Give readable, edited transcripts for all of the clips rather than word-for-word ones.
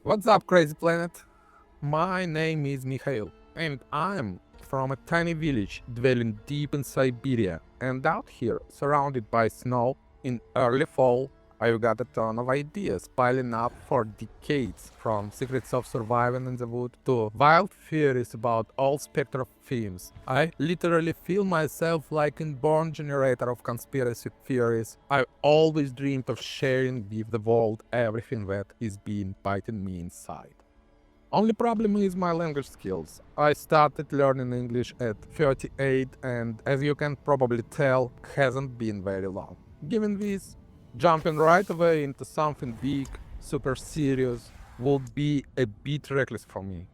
What's up, crazy planet? My name is Mikhail, and I'm from a tiny village dwelling deep in Siberia. And out here, surrounded by snow in early fall, I've got a ton of ideas piling up for decades, from secrets of surviving in the wood to wild theories about all spectrum of themes. I literally feel myself like an born generator of conspiracy theories. I always dreamed of sharing with the world everything that is being biting me inside. Only problem is my language skills. I started learning English at 38 and, as you can probably tell, hasn't been very long. Given this, jumping right away into something big, super serious, would be a bit reckless for me.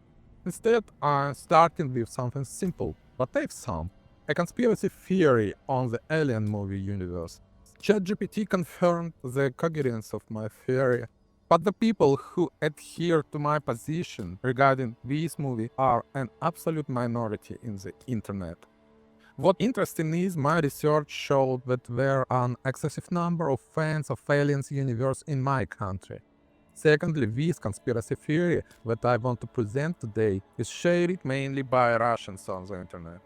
Instead, I'm starting with something simple, but I've some. A conspiracy theory on the Alien movie universe. ChatGPT confirmed the coherence of my theory, but the people who adhere to my position regarding this movie are an absolute minority in the internet. What interesting is, my research showed that there are an excessive number of fans of Aliens universe in my country. Secondly, this conspiracy theory that I want to present today is shared mainly by Russians on the internet.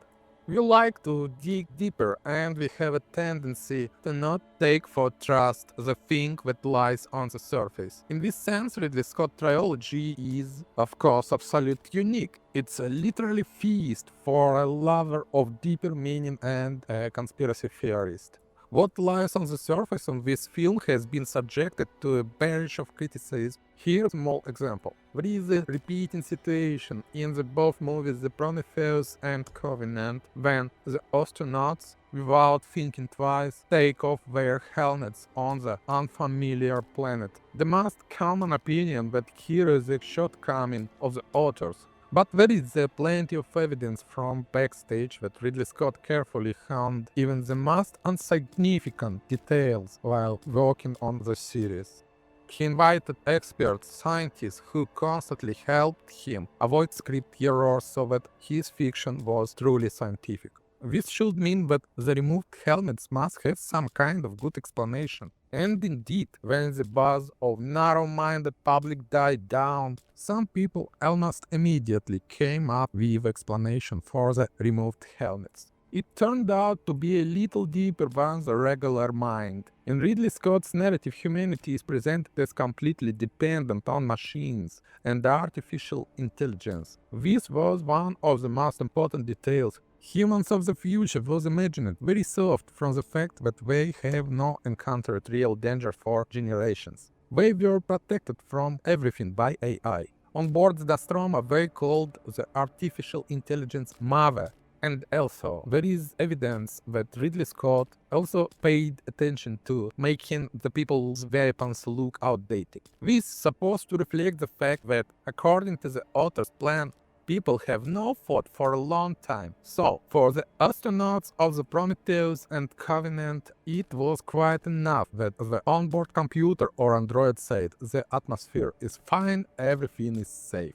We like to dig deeper, and we have a tendency to not take for trust the thing that lies on the surface. In this sense, Ridley Scott trilogy is, of course, absolutely unique. It's a literally feast for a lover of deeper meaning and a conspiracy theorist. What lies on the surface of this film has been subjected to a barrage of criticism. Here's a small example. There is a repeating situation in the both movies The Prometheus and Covenant, when the astronauts, without thinking twice, take off their helmets on the unfamiliar planet. The most common opinion that here is a shortcoming of the authors. But there is plenty of evidence from backstage that Ridley Scott carefully honed even the most insignificant details while working on the series. He invited experts, scientists who constantly helped him avoid script errors so that his fiction was truly scientific. This should mean that the removed helmets must have some kind of good explanation. And indeed, when the buzz of narrow-minded public died down, some people almost immediately came up with explanation for the removed helmets. It turned out to be a little deeper than the regular mind. In Ridley Scott's narrative, humanity is presented as completely dependent on machines and artificial intelligence. This was one of the most important details. Humans of the future was imagined very soft from the fact that they have not encountered real danger for generations. They were protected from everything by AI. On board the Nostromo, they called the artificial intelligence Mother. And also, there is evidence that Ridley Scott also paid attention to making the people's weapons look outdated. This is supposed to reflect the fact that, according to the author's plan, people have not fought for a long time. So, for the astronauts of the Prometheus and Covenant, it was quite enough that the onboard computer or android said the atmosphere is fine, everything is safe.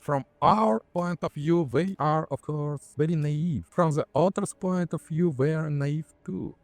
From our point of view, they are, of course, very naive. From the author's point of view, they are naive too.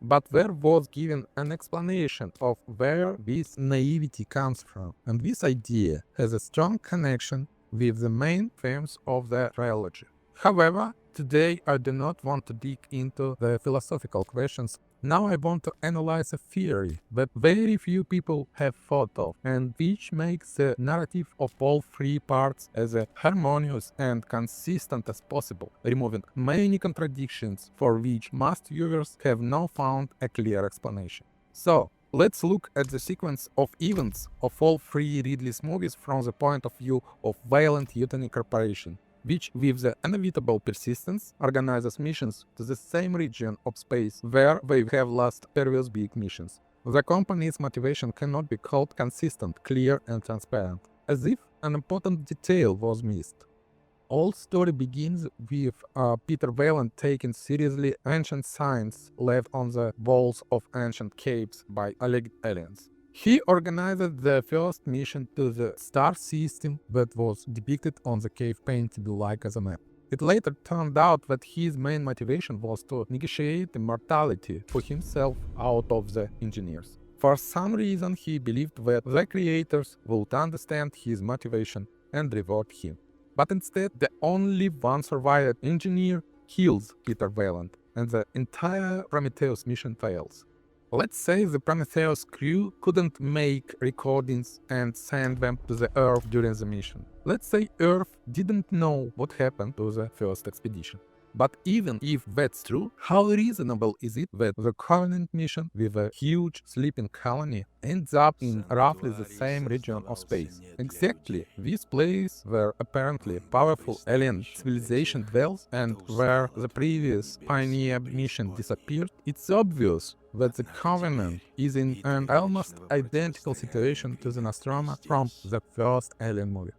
But there was given an explanation of where this naivety comes from, and this idea has a strong connection with the main themes of the trilogy. However, today I do not want to dig into the philosophical questions. Now I want to analyze a theory that very few people have thought of, and which makes the narrative of all three parts as harmonious and consistent as possible, removing many contradictions for which most viewers have not found a clear explanation. So, let's look at the sequence of events of all three Ridley's movies from the point of view of Violent Mutiny Corporation, which, with the inevitable persistence, organizes missions to the same region of space where they have lost previous big missions. The company's motivation cannot be called consistent, clear, and transparent, as if an important detail was missed. All story begins with Peter Weyland taking seriously ancient signs left on the walls of ancient caves by alleged aliens. He organized the first mission to the star system that was depicted on the cave painted like as a map. It later turned out that his main motivation was to negotiate immortality for himself out of the engineers. For some reason, he believed that the creators would understand his motivation and reward him. But instead, the only one survived engineer kills Peter Weyland, and the entire Prometheus mission fails. Let's say the Prometheus crew couldn't make recordings and send them to the Earth during the mission. Let's say Earth didn't know what happened to the first expedition. But even if that's true, how reasonable is it that the Covenant mission with a huge sleeping colony ends up in roughly the same region of space? Exactly this place where apparently powerful alien civilization dwells and where the previous Pioneer mission disappeared. It's obvious that the Covenant is in an almost identical situation to the Nostromo from the first Alien movie.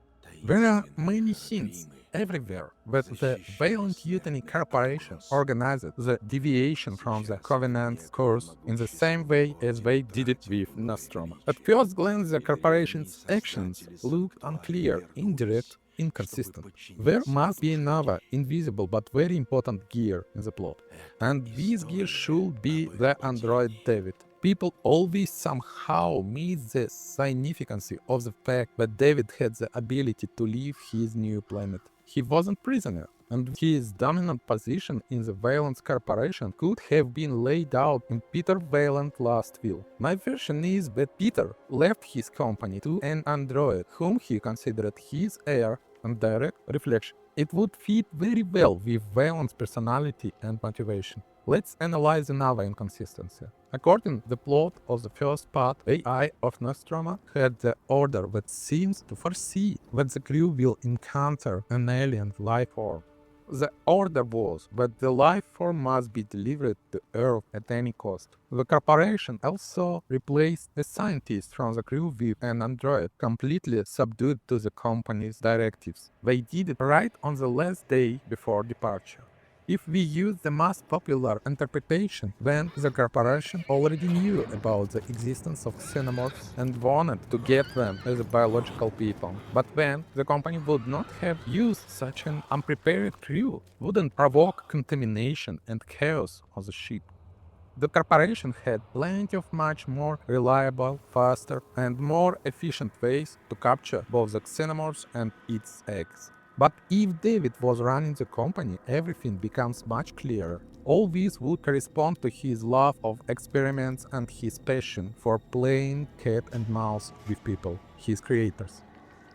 There are many hints everywhere that the Violent Mutiny Corporation organized the deviation from the Covenant's course in the same way as they did it with Nostromo. At first glance, the corporation's actions looked unclear, indirect, inconsistent. There must be another invisible but very important gear in the plot, and this gear should be the android David. People always somehow miss the significance of the fact that David had the ability to leave his new planet. He wasn't prisoner, and his dominant position in the Weyland Corporation could have been laid out in Peter Weyland's last will. My version is that Peter left his company to an android whom he considered his heir and direct reflection. It would fit very well with Weyland's personality and motivation. Let's analyze another inconsistency. According to the plot of the first part, AI of Nostromo had the order that seems to foresee that the crew will encounter an alien life form. The order was that the life form must be delivered to Earth at any cost. The corporation also replaced a scientist from the crew with an android, completely subdued to the company's directives. They did it right on the last day before departure. If we use the most popular interpretation, then the corporation already knew about the existence of xenomorphs and wanted to get them as biological people. But then the company would not have used such an unprepared crew, wouldn't provoke contamination and chaos on the ship. The corporation had plenty of much more reliable, faster, and more efficient ways to capture both the xenomorphs and its eggs. But if David was running the company, everything becomes much clearer. All this would correspond to his love of experiments and his passion for playing cat and mouse with people, his creators.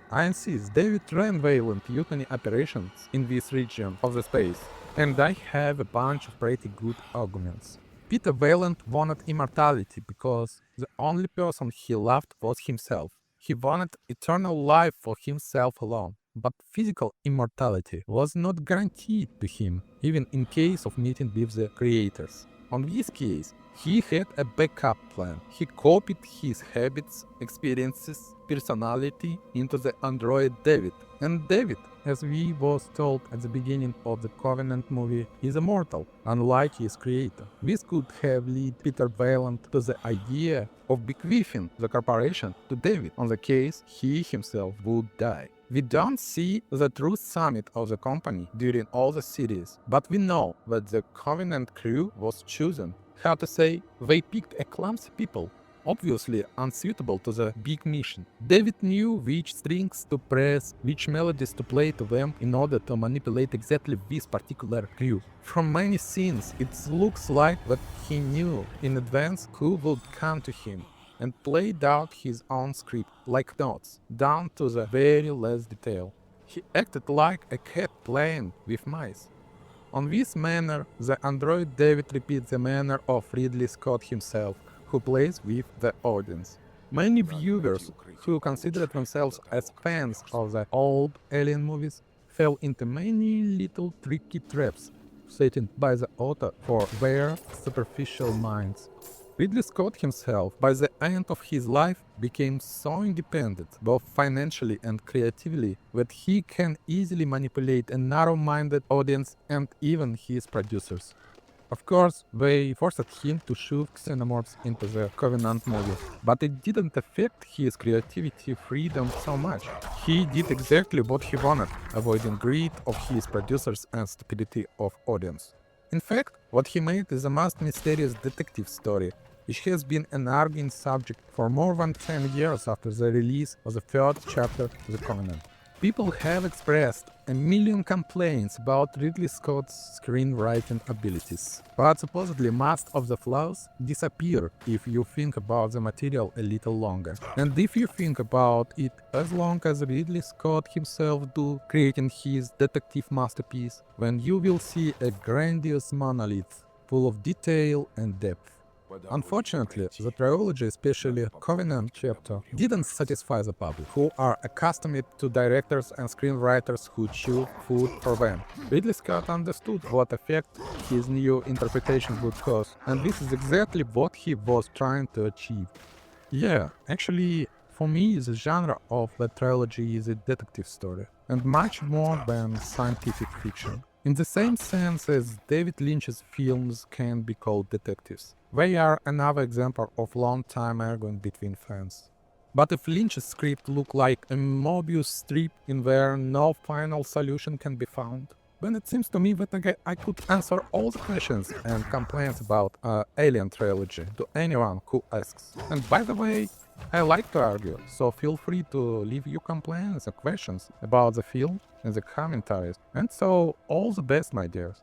I insist, David ran Violent Mutiny operations in this region of the space, and I have a bunch of pretty good arguments. Peter Weyland wanted immortality because the only person he loved was himself. He wanted eternal life for himself alone. But physical immortality was not guaranteed to him, even in case of meeting with the creators. On this case, he had a backup plan. He copied his habits, experiences, personality into the android David. And David, as we was told at the beginning of the Covenant movie, is immortal, unlike his creator. This could have led Peter Weyland to the idea of bequeathing the corporation to David on the case he himself would die. We don't see the true summit of the company during all the series, but we know that the Covenant crew was chosen. How to say, they picked a clumsy people, obviously unsuitable to the big mission. David knew which strings to press, which melodies to play to them in order to manipulate exactly this particular crew. From many scenes, it looks like that he knew in advance who would come to him, and played out his own script, like notes, down to the very last detail. He acted like a cat playing with mice. On this manner, the android David repeats the manner of Ridley Scott himself, who plays with the audience. Many viewers who considered themselves as fans of the old Alien movies fell into many little tricky traps set by the author for their superficial minds. Ridley Scott himself, by the end of his life, became so independent, both financially and creatively, that he can easily manipulate a narrow-minded audience and even his producers. Of course, they forced him to shoot xenomorphs into the Covenant movie, but it didn't affect his creativity freedom so much. He did exactly what he wanted, avoiding greed of his producers and stupidity of audience. In fact, what he made is a most mysterious detective story. which has been an arguing subject for more than 10 years after the release of the third chapter of the Canon. People have expressed a million complaints about Ridley Scott's screenwriting abilities, but supposedly most of the flaws disappear if you think about the material a little longer. And if you think about it as long as Ridley Scott himself do, creating his detective masterpiece, then you will see a grandiose monolith full of detail and depth. Unfortunately, the trilogy, especially Covenant chapter, didn't satisfy the public, who are accustomed to directors and screenwriters who chew food for them. Ridley Scott understood what effect his new interpretation would cause, and this is exactly what he was trying to achieve. Yeah, actually, for me, the genre of the trilogy is a detective story, and much more than scientific fiction. In the same sense as David Lynch's films can be called detectives. They are another example of long-time argument between fans. But if Lynch's script look like a Mobius strip in where no final solution can be found, then it seems to me that I could answer all the questions and complaints about Alien trilogy to anyone who asks. And by the way, I like to argue, so feel free to leave your complaints and questions about the film in the commentaries. And so, all the best, my dears.